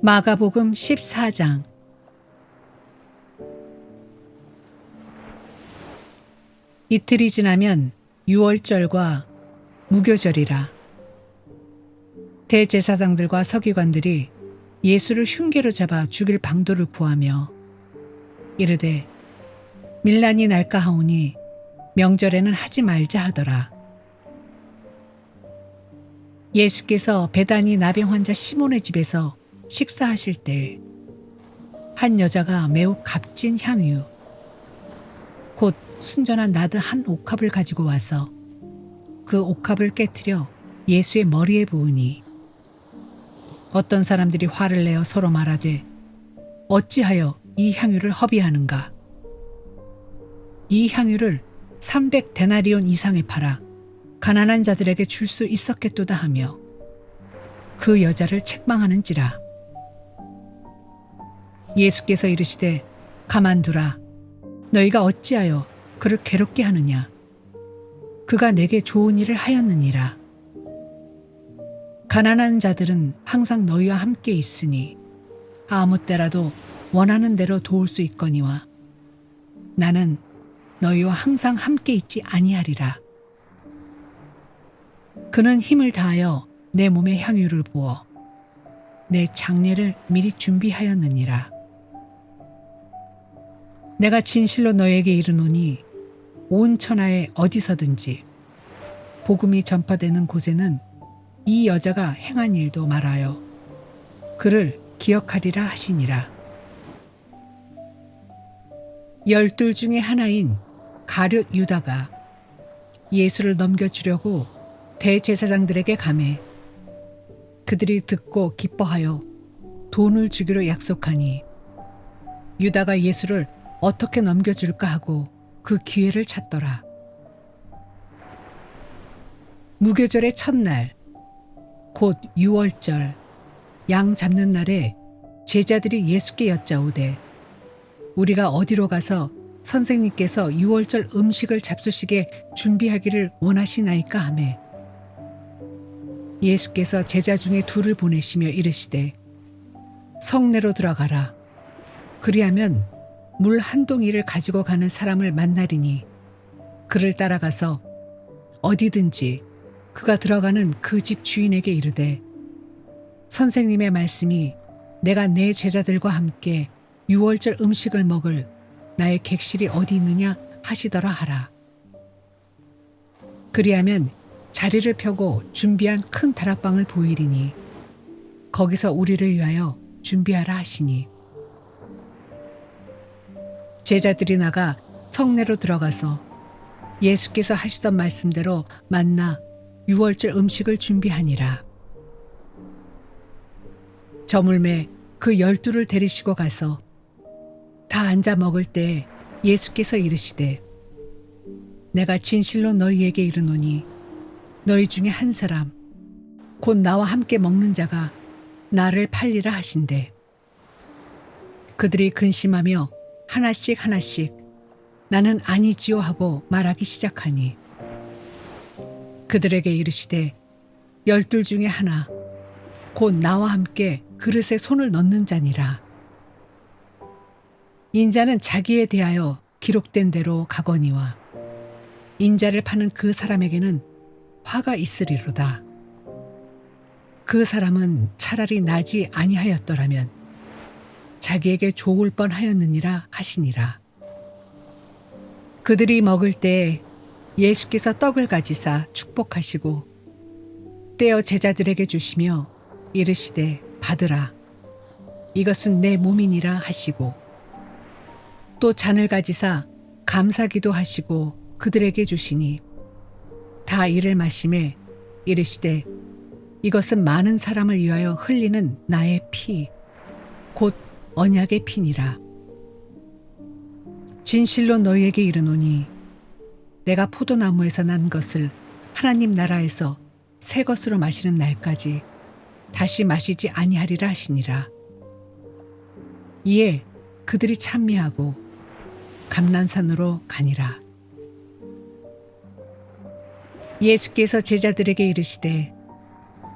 마가복음 14장. 이틀이 지나면 유월절과 무교절이라. 대제사장들과 서기관들이 예수를 흉계로 잡아 죽일 방도를 구하며 이르되 밀란이 날까 하오니 명절에는 하지 말자 하더라. 예수께서 베다니 나병 환자 시몬의 집에서 식사하실 때 한 여자가 매우 값진 향유 곧 순전한 나드 한 옥합을 가지고 와서 그 옥합을 깨트려 예수의 머리에 부으니 어떤 사람들이 화를 내어 서로 말하되 어찌하여 이 향유를 허비하는가. 이 향유를 300데나리온 이상에 팔아 가난한 자들에게 줄 수 있었겠도다 하며 그 여자를 책망하는지라. 예수께서 이르시되 가만두라. 너희가 어찌하여 그를 괴롭게 하느냐. 그가 내게 좋은 일을 하였느니라. 가난한 자들은 항상 너희와 함께 있으니 아무 때라도 원하는 대로 도울 수 있거니와 나는 너희와 항상 함께 있지 아니하리라. 그는 힘을 다하여 내 몸에 향유를 부어 내 장례를 미리 준비하였느니라. 내가 진실로 너에게 이르노니 온 천하에 어디서든지 복음이 전파되는 곳에는 이 여자가 행한 일도 말하여 그를 기억하리라 하시니라. 12 중에 하나인 가룟 유다가 예수를 넘겨주려고 대제사장들에게 가매 그들이 듣고 기뻐하여 돈을 주기로 약속하니 유다가 예수를 어떻게 넘겨줄까 하고 그 기회를 찾더라. 무교절의 첫날 곧 유월절 양 잡는 날에 제자들이 예수께 여짜오되 우리가 어디로 가서 선생님께서 유월절 음식을 잡수시게 준비하기를 원하시나이까 하매 예수께서 제자 중에 둘을 보내시며 이르시되 성내로 들어가라. 그리하면 물 한 동이를 가지고 가는 사람을 만나리니 그를 따라가서 어디든지 그가 들어가는 그 집 주인에게 이르되 선생님의 말씀이 내가 내 제자들과 함께 유월절 음식을 먹을 나의 객실이 어디 있느냐 하시더라 하라. 그리하면 자리를 펴고 준비한 큰 다락방을 보이리니 거기서 우리를 위하여 준비하라 하시니 제자들이 나가 성내로 들어가서 예수께서 하시던 말씀대로 만나 유월절 음식을 준비하니라. 저물매 그 12를 데리시고 가서 다 앉아 먹을 때 예수께서 이르시되 내가 진실로 너희에게 이르노니 너희 중에 한 사람 곧 나와 함께 먹는 자가 나를 팔리라 하신대. 그들이 근심하며 하나씩 나는 아니지요 하고 말하기 시작하니 그들에게 이르시되 12 중에 하나 곧 나와 함께 그릇에 손을 넣는 자니라. 인자는 자기에 대하여 기록된 대로 가거니와 인자를 파는 그 사람에게는 화가 있으리로다. 그 사람은 차라리 나지 아니하였더라면 자기에게 좋을 뻔하였느니라 하시니라. 그들이 먹을 때 예수께서 떡을 가지사 축복하시고 떼어 제자들에게 주시며 이르시되 받으라. 이것은 내 몸이니라 하시고 또 잔을 가지사 감사기도 하시고 그들에게 주시니 다 이를 마시매 이르시되 이것은 많은 사람을 위하여 흘리는 나의 피 곧 언약의 피니라. 진실로 너희에게 이르노니 내가 포도나무에서 난 것을 하나님 나라에서 새 것으로 마시는 날까지 다시 마시지 아니하리라 하시니라. 이에 그들이 찬미하고 감난산으로 가니라. 예수께서 제자들에게 이르시되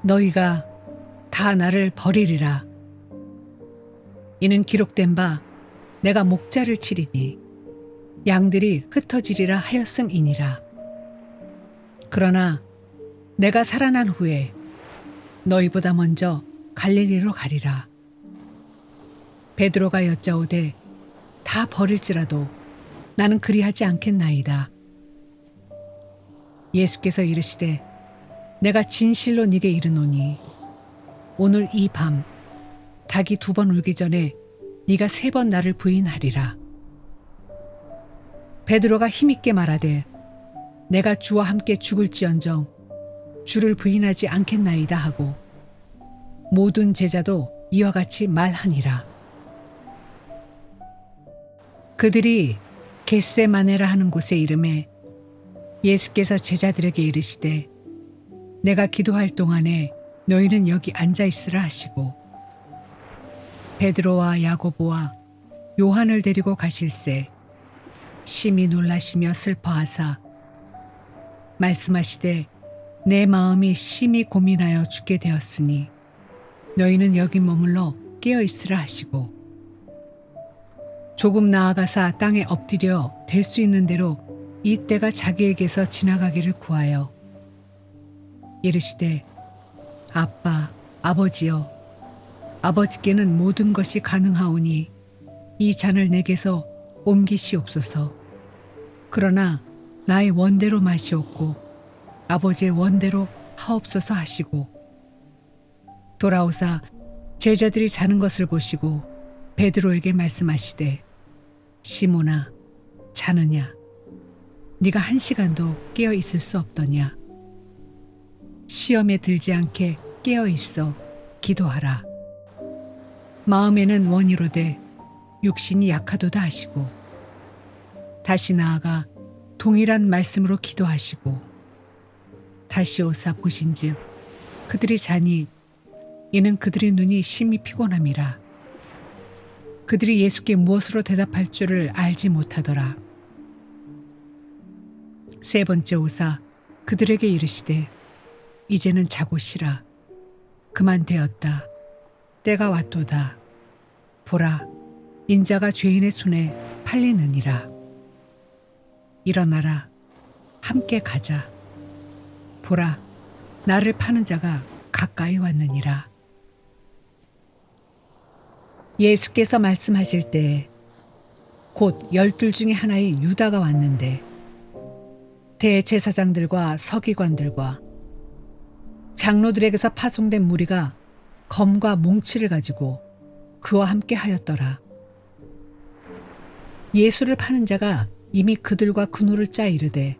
너희가 다 나를 버리리라. 이는 기록된 바 내가 목자를 치리니 양들이 흩어지리라 하였음이니라. 그러나 내가 살아난 후에 너희보다 먼저 갈릴리로 가리라. 베드로가 여짜오되 다 버릴지라도 나는 그리하지 않겠나이다. 예수께서 이르시되 내가 진실로 네게 이르노니 오늘 이 밤 닭이 2번 울기 전에 네가 3번 나를 부인하리라. 베드로가 힘있게 말하되 내가 주와 함께 죽을지언정 주를 부인하지 않겠나이다 하고 모든 제자도 이와 같이 말하니라. 그들이 겟세마네라 하는 곳에 이르매 예수께서 제자들에게 이르시되 내가 기도할 동안에 너희는 여기 앉아 있으라 하시고 베드로와 야고보와 요한을 데리고 가실새 심히 놀라시며 슬퍼하사 말씀하시되 내 마음이 심히 고민하여 죽게 되었으니 너희는 여기 머물러 깨어 있으라 하시고 조금 나아가사 땅에 엎드려 될 수 있는 대로 이 때가 자기에게서 지나가기를 구하여 이르시되 아빠 아버지여 아버지께는 모든 것이 가능하오니 이 잔을 내게서 옮기시옵소서. 그러나 나의 원대로 마시옵고 아버지의 원대로 하옵소서 하시고 돌아오사 제자들이 자는 것을 보시고 베드로에게 말씀하시되 시몬아 자느냐 네가 1시간도 깨어 있을 수 없더냐. 시험에 들지 않게 깨어 있어 기도하라. 마음에는 원이로되 육신이 약하도다 하시고 다시 나아가 동일한 말씀으로 기도하시고 다시 오사 보신즉 그들이 자니 이는 그들의 눈이 심히 피곤함이라. 그들이 예수께 무엇으로 대답할 줄을 알지 못하더라. 3번째 오사 그들에게 이르시되 이제는 자고 쉬라. 그만 되었다. 때가 왔도다. 보라 인자가 죄인의 손에 팔리느니라. 일어나라 함께 가자. 보라 나를 파는 자가 가까이 왔느니라. 예수께서 말씀하실 때 곧 12 중에 하나의 유다가 왔는데 대제사장들과 서기관들과 장로들에게서 파송된 무리가 검과 몽치를 가지고 그와 함께 하였더라. 예수를 파는 자가 이미 그들과 근호를 짜 이르되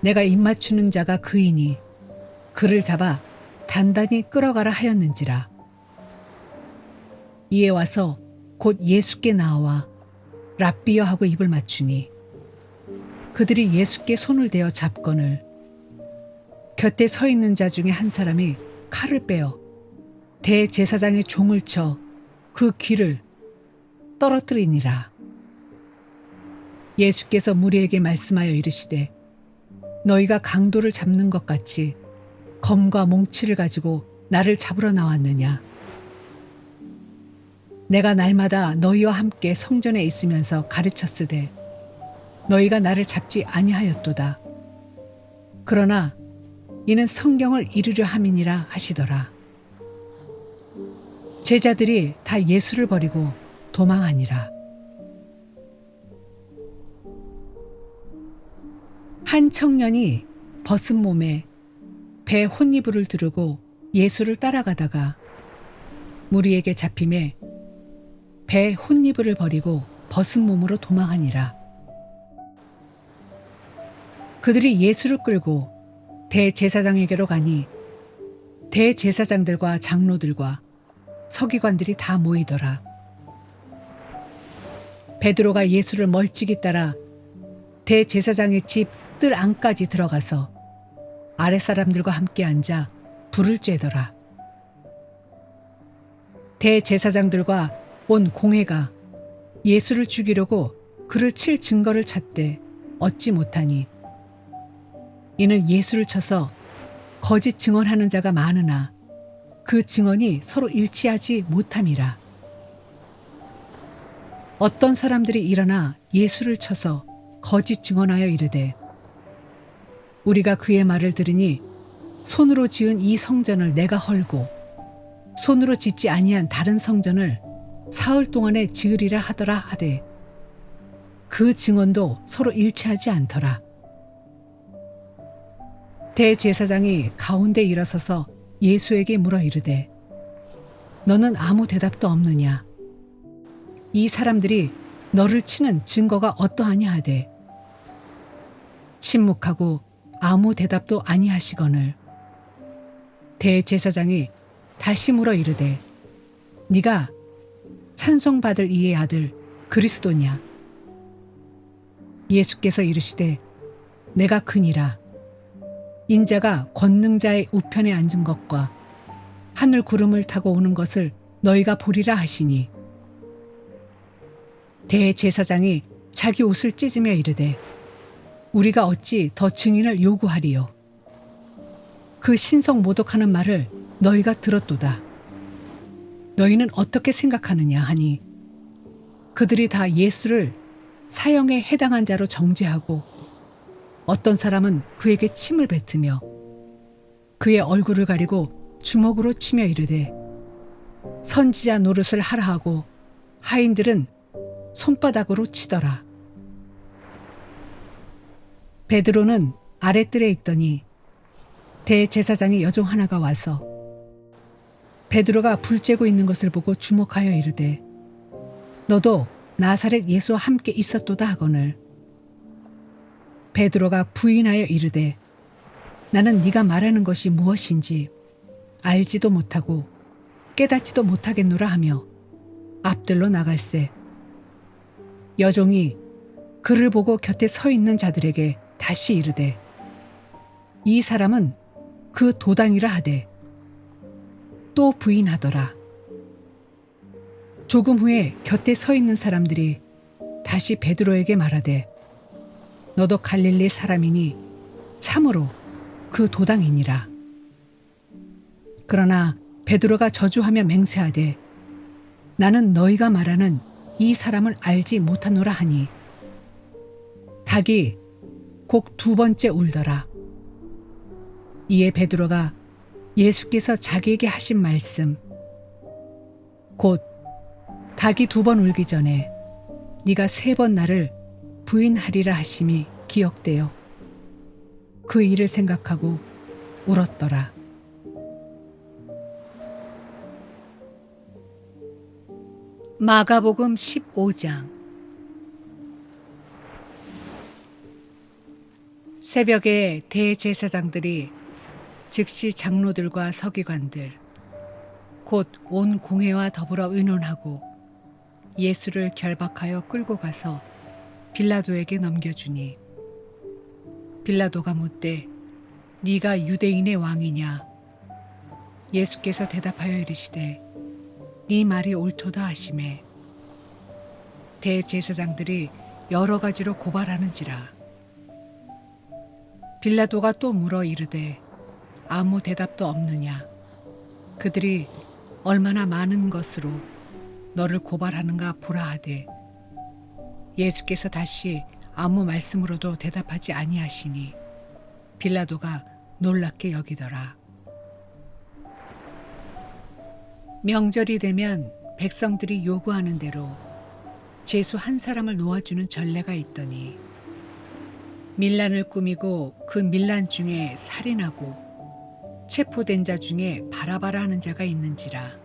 내가 입맞추는 자가 그이니 그를 잡아 단단히 끌어가라 하였는지라. 이에 와서 곧 예수께 나와 랍비여 하고 입을 맞추니 그들이 예수께 손을 대어 잡거늘 곁에 서 있는 자 중에 한 사람이 칼을 빼어 대제사장의 종을 쳐 그 귀를 떨어뜨리니라. 예수께서 무리에게 말씀하여 이르시되 너희가 강도를 잡는 것 같이 검과 몽치를 가지고 나를 잡으러 나왔느냐. 내가 날마다 너희와 함께 성전에 있으면서 가르쳤으되 너희가 나를 잡지 아니하였도다. 그러나 이는 성경을 이루려 함이니라 하시더라. 제자들이 다 예수를 버리고 도망하니라. 한 청년이 벗은 몸에 배 혼이불을 두르고 예수를 따라가다가 무리에게 잡힘에 배 혼이불을 버리고 벗은 몸으로 도망하니라. 그들이 예수를 끌고 대제사장에게로 가니 대제사장들과 장로들과 서기관들이 다 모이더라. 베드로가 예수를 멀찍이 따라 대제사장의 집 뜰 안까지 들어가서 아랫사람들과 함께 앉아 불을 쬐더라. 대제사장들과 온 공회가 예수를 죽이려고 그를 칠 증거를 찾되 얻지 못하니 이는 예수를 쳐서 거짓 증언하는 자가 많으나 그 증언이 서로 일치하지 못함이라. 어떤 사람들이 일어나 예수를 쳐서 거짓 증언하여 이르되 우리가 그의 말을 들으니 손으로 지은 이 성전을 내가 헐고 손으로 짓지 아니한 다른 성전을 사흘 동안에 지으리라 하더라 하되 그 증언도 서로 일치하지 않더라. 대제사장이 가운데 일어서서 예수에게 물어 이르되 너는 아무 대답도 없느냐? 이 사람들이 너를 치는 증거가 어떠하냐 하되 침묵하고 아무 대답도 아니하시거늘 대제사장이 다시 물어 이르되 네가 찬송받을 이의 아들 그리스도냐? 예수께서 이르시되 내가 그니라. 인자가 권능자의 우편에 앉은 것과 하늘 구름을 타고 오는 것을 너희가 보리라 하시니 대제사장이 자기 옷을 찢으며 이르되 우리가 어찌 더 증인을 요구하리요? 그 신성 모독하는 말을 너희가 들었도다. 너희는 어떻게 생각하느냐 하니 그들이 다 예수를 사형에 해당한 자로 정죄하고 어떤 사람은 그에게 침을 뱉으며 그의 얼굴을 가리고 주먹으로 치며 이르되 선지자 노릇을 하라 하고 하인들은 손바닥으로 치더라. 베드로는 아랫뜰에 있더니 대제사장의 여종 하나가 와서 베드로가 불 쬐고 있는 것을 보고 주목하여 이르되 너도 나사렛 예수와 함께 있었도다 하거늘 베드로가 부인하여 이르되 나는 네가 말하는 것이 무엇인지 알지도 못하고 깨닫지도 못하겠노라 하며 앞들로 나갈새 여종이 그를 보고 곁에 서 있는 자들에게 다시 이르되 이 사람은 그 도당이라 하되 또 부인하더라. 조금 후에 곁에 서 있는 사람들이 다시 베드로에게 말하되 너도 갈릴리 사람이니 참으로 그 도당이니라. 그러나 베드로가 저주하며 맹세하되 나는 너희가 말하는 이 사람을 알지 못하노라 하니 닭이 곡 2번째 울더라. 이에 베드로가 예수께서 자기에게 하신 말씀 곧 닭이 2번 울기 전에 네가 3번 나를 부인하리라 하심이 기억되어 그 일을 생각하고 울었더라. 마가복음 15장. 새벽에 대제사장들이 즉시 장로들과 서기관들 곧 온 공회와 더불어 의논하고 예수를 결박하여 끌고 가서 빌라도에게 넘겨주니 빌라도가 묻되 네가 유대인의 왕이냐? 예수께서 대답하여 이르시되 네 말이 옳도다 하시매 대제사장들이 여러 가지로 고발하는지라. 빌라도가 또 물어 이르되 아무 대답도 없느냐? 그들이 얼마나 많은 것으로 너를 고발하는가 보라 하되 예수께서 다시 아무 말씀으로도 대답하지 아니하시니 빌라도가 놀랍게 여기더라. 명절이 되면 백성들이 요구하는 대로 죄수 한 사람을 놓아주는 전례가 있더니 밀란을 꾸미고 그 밀란 중에 살인하고 체포된 자 중에 바라바라 하는 자가 있는지라.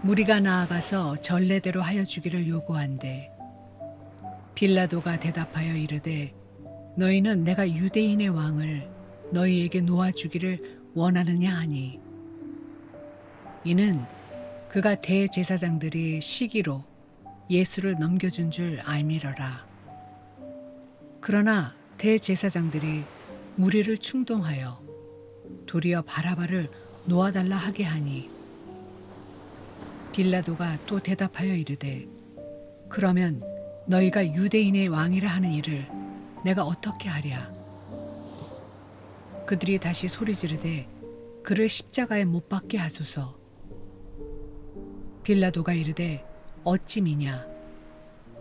무리가 나아가서 전례대로 하여 주기를 요구한대 빌라도가 대답하여 이르되 너희는 내가 유대인의 왕을 너희에게 놓아주기를 원하느냐 하니 이는 그가 대제사장들이 시기로 예수를 넘겨준 줄 알미러라. 그러나 대제사장들이 무리를 충동하여 도리어 바라바를 놓아달라 하게 하니 빌라도가 또 대답하여 이르되 그러면 너희가 유대인의 왕이라 하는 일을 내가 어떻게 하랴? 그들이 다시 소리 지르되 그를 십자가에 못 박게 하소서. 빌라도가 이르되 어찌 미냐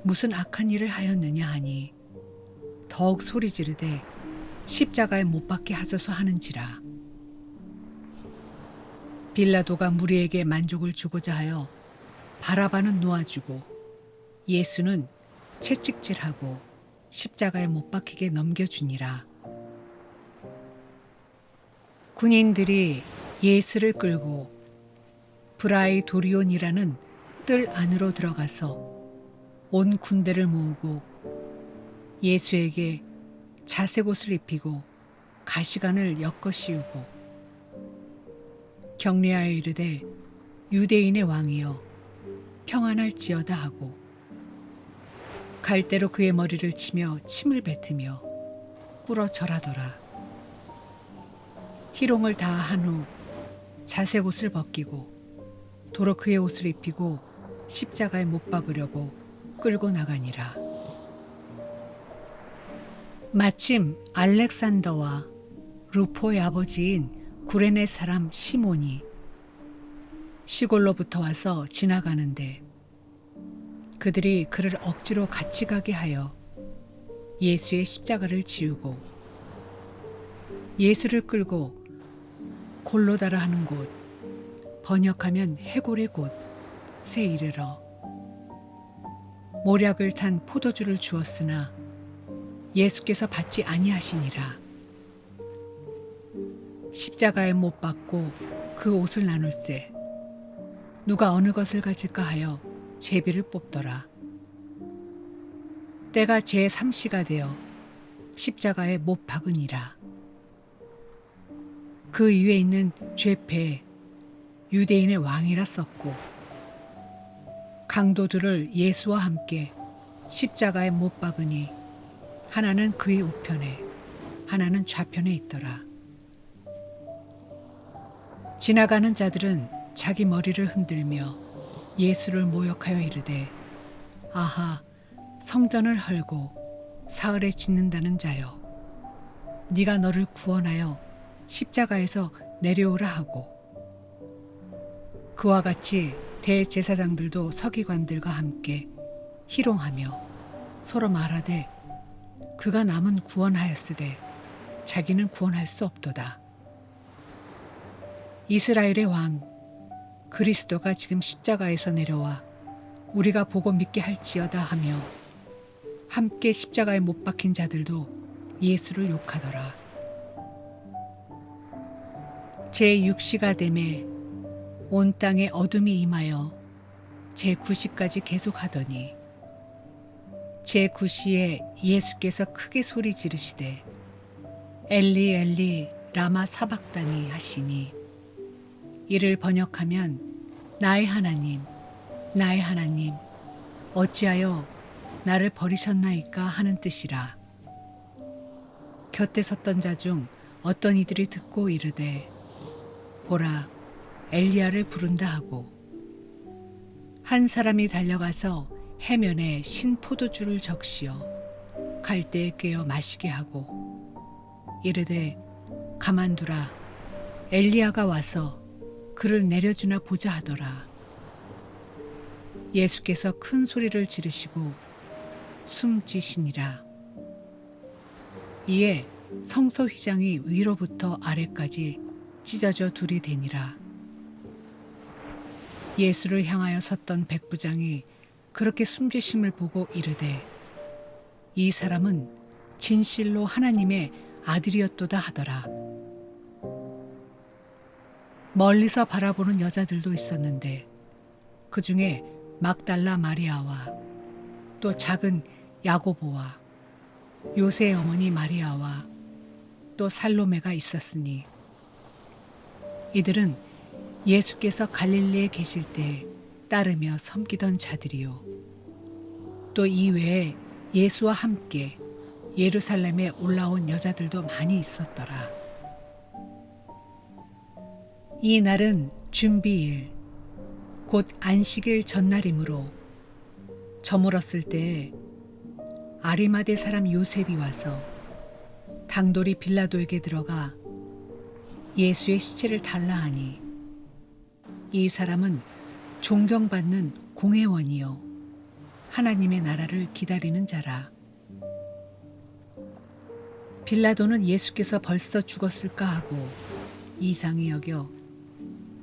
무슨 악한 일을 하였느냐 하니 더욱 소리 지르되 십자가에 못 박게 하소서 하는지라. 빌라도가 무리에게 만족을 주고자 하여 바라바는 놓아주고 예수는 채찍질하고 십자가에 못 박히게 넘겨주니라. 군인들이 예수를 끌고 브라이도리온이라는 뜰 안으로 들어가서 온 군대를 모으고 예수에게 자색옷을 입히고 가시관을 엮어 씌우고 격려하여 이르되 유대인의 왕이여 평안할지어다 하고 갈대로 그의 머리를 치며 침을 뱉으며 꿇어 절하더라. 희롱을 다 한 후 자색옷을 벗기고 도로 그의 옷을 입히고 십자가에 못 박으려고 끌고 나가니라. 마침 알렉산더와 루포의 아버지인 구레네 사람 시몬이 시골로부터 와서 지나가는데 그들이 그를 억지로 같이 가게 하여 예수의 십자가를 지우고 예수를 끌고 골로다라 하는 곳, 번역하면 해골의 곳에 이르러 모략을 탄 포도주를 주었으나 예수께서 받지 아니하시니라. 십자가에 못 박고 그 옷을 나눌세 누가 어느 것을 가질까 하여 제비를 뽑더라. 때가 제3시가 되어 십자가에 못 박으니라. 그 위에 있는 죄패 유대인의 왕이라 썼고 강도들을 예수와 함께 십자가에 못 박으니 하나는 그의 우편에 하나는 좌편에 있더라. 지나가는 자들은 자기 머리를 흔들며 예수를 모욕하여 이르되 아하 성전을 헐고 사흘에 짓는다는 자여 네가 너를 구원하여 십자가에서 내려오라 하고 그와 같이 대제사장들도 서기관들과 함께 희롱하며 서로 말하되 그가 남은 구원하였으되 자기는 구원할 수 없도다. 이스라엘의 왕 그리스도가 지금 십자가에서 내려와 우리가 보고 믿게 할지어다 하며 함께 십자가에 못 박힌 자들도 예수를 욕하더라. 제6시가 되매 온 땅에 어둠이 임하여 제9시까지 계속하더니 제9시에 예수께서 크게 소리 지르시되 엘리 엘리 라마 사박다니 하시니 이를 번역하면 나의 하나님 어찌하여 나를 버리셨나이까 하는 뜻이라. 곁에 섰던 자 중 어떤 이들이 듣고 이르되 보라 엘리야를 부른다 하고 한 사람이 달려가서 해면에 신 포도주를 적시어 갈대에 꿰어 마시게 하고 이르되 가만두라 엘리야가 와서 그를 내려주나 보자 하더라. 예수께서 큰 소리를 지르시고 숨지시니라. 이에 성소 휘장이 위로부터 아래까지 찢어져 둘이 되니라. 예수를 향하여 섰던 백부장이 그렇게 숨지심을 보고 이르되 이 사람은 진실로 하나님의 아들이었도다 하더라. 멀리서 바라보는 여자들도 있었는데 그 중에 막달라 마리아와 또 작은 야고보와 요새의 어머니 마리아와 또 살로메가 있었으니 이들은 예수께서 갈릴리에 계실 때 따르며 섬기던 자들이요 또 이외에 예수와 함께 예루살렘에 올라온 여자들도 많이 있었더라. 이 날은 준비일 곧 안식일 전날이므로 저물었을 때에 아리마대 사람 요셉이 와서 당돌이 빌라도에게 들어가 예수의 시체를 달라 하니 이 사람은 존경받는 공회원이요 하나님의 나라를 기다리는 자라. 빌라도는 예수께서 벌써 죽었을까 하고 이상히 여겨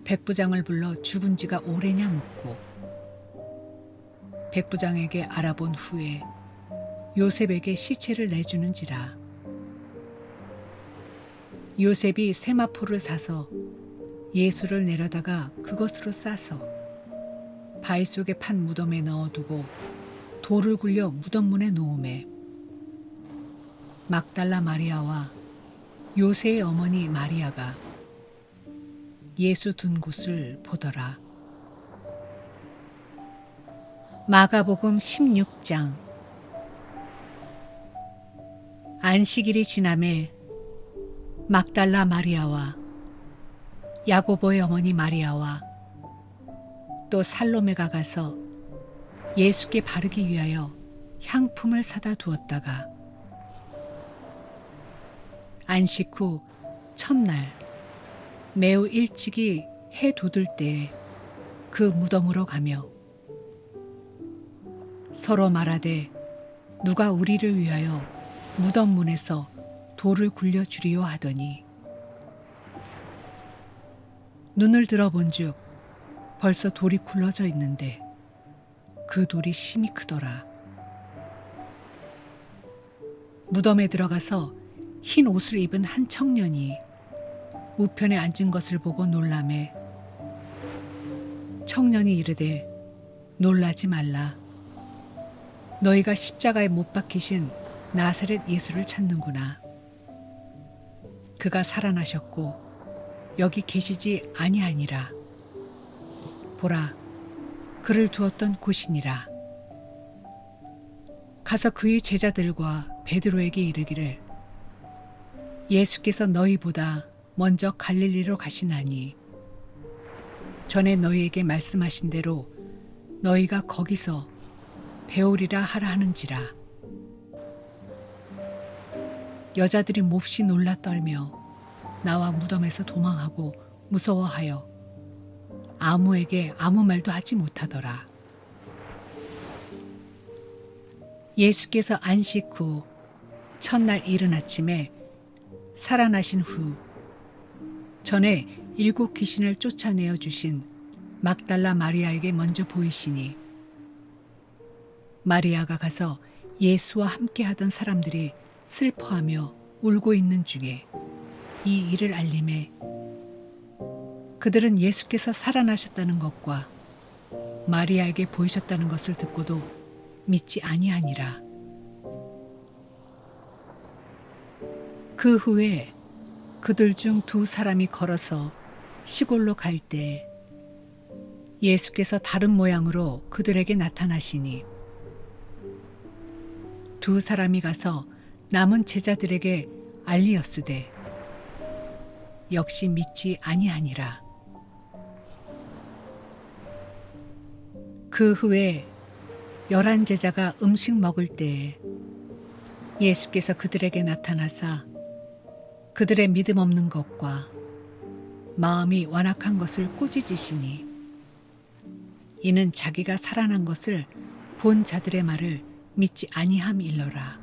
백부장을 불러 죽은 지가 오래냐 묻고 백부장에게 알아본 후에 요셉에게 시체를 내주는지라. 요셉이 세마포를 사서 예수를 내려다가 그것으로 싸서 바위 속에 판 무덤에 넣어두고 돌을 굴려 무덤 문에 놓음에 막달라 마리아와 요새의 어머니 마리아가 예수 둔 곳을 보더라. 마가복음 16장. 안식일이 지남에 막달라 마리아와 야고보의 어머니 마리아와 또 살로메가 가서 예수께 바르기 위하여 향품을 사다 두었다가 안식 후 첫날 매우 일찍이 해 돋을 때에 그 무덤으로 가며 서로 말하되 누가 우리를 위하여 무덤 문에서 돌을 굴려 주리요 하더니 눈을 들어본즉 벌써 돌이 굴러져 있는데 그 돌이 심히 크더라. 무덤에 들어가서 흰 옷을 입은 한 청년이 우편에 앉은 것을 보고 놀라매 청년이 이르되 놀라지 말라. 너희가 십자가에 못 박히신 나사렛 예수를 찾는구나. 그가 살아나셨고 여기 계시지 아니하니라. 보라, 그를 두었던 곳이니라. 가서 그의 제자들과 베드로에게 이르기를 예수께서 너희보다 먼저 갈릴리로 가시나니 전에 너희에게 말씀하신 대로 너희가 거기서 배우리라 하라 하는지라. 여자들이 몹시 놀라 떨며 나와 무덤에서 도망하고 무서워하여 아무에게 아무 말도 하지 못하더라. 예수께서 안식 후 첫날 이른 아침에 살아나신 후 전에 7 귀신을 쫓아내어 주신 막달라 마리아에게 먼저 보이시니 마리아가 가서 예수와 함께 하던 사람들이 슬퍼하며 울고 있는 중에 이 일을 알림해 그들은 예수께서 살아나셨다는 것과 마리아에게 보이셨다는 것을 듣고도 믿지 아니하니라. 그 후에 그들 중 2 사람이 걸어서 시골로 갈 때 예수께서 다른 모양으로 그들에게 나타나시니 2 사람이 가서 남은 제자들에게 알리었으되 역시 믿지 아니하니라. 그 후에 11 제자가 음식 먹을 때에 예수께서 그들에게 나타나사 그들의 믿음 없는 것과 마음이 완악한 것을 꾸짖으시니 이는 자기가 살아난 것을 본 자들의 말을 믿지 아니함일러라.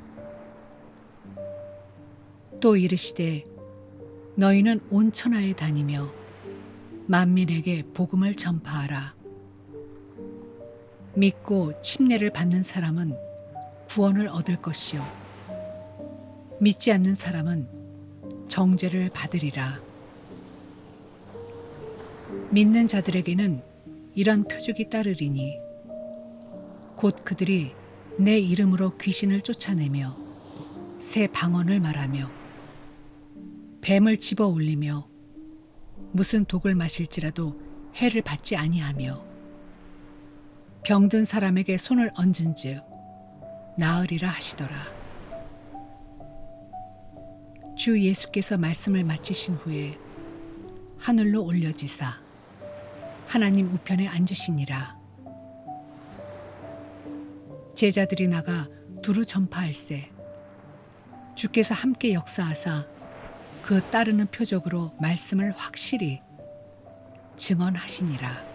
또 이르시되 너희는 온 천하에 다니며 만민에게 복음을 전파하라. 믿고 침례를 받는 사람은 구원을 얻을 것이요 믿지 않는 사람은 정죄를 받으리라. 믿는 자들에게는 이런 표적이 따르리니 곧 그들이 내 이름으로 귀신을 쫓아내며 새 방언을 말하며 뱀을 집어 올리며 무슨 독을 마실지라도 해를 받지 아니하며 병든 사람에게 손을 얹은즉 나으리라 하시더라. 주 예수께서 말씀을 마치신 후에 하늘로 올려지사 하나님 우편에 앉으시니라. 제자들이 나가 두루 전파할세 주께서 함께 역사하사 그 따르는 표적으로 말씀을 확실히 증언하시니라.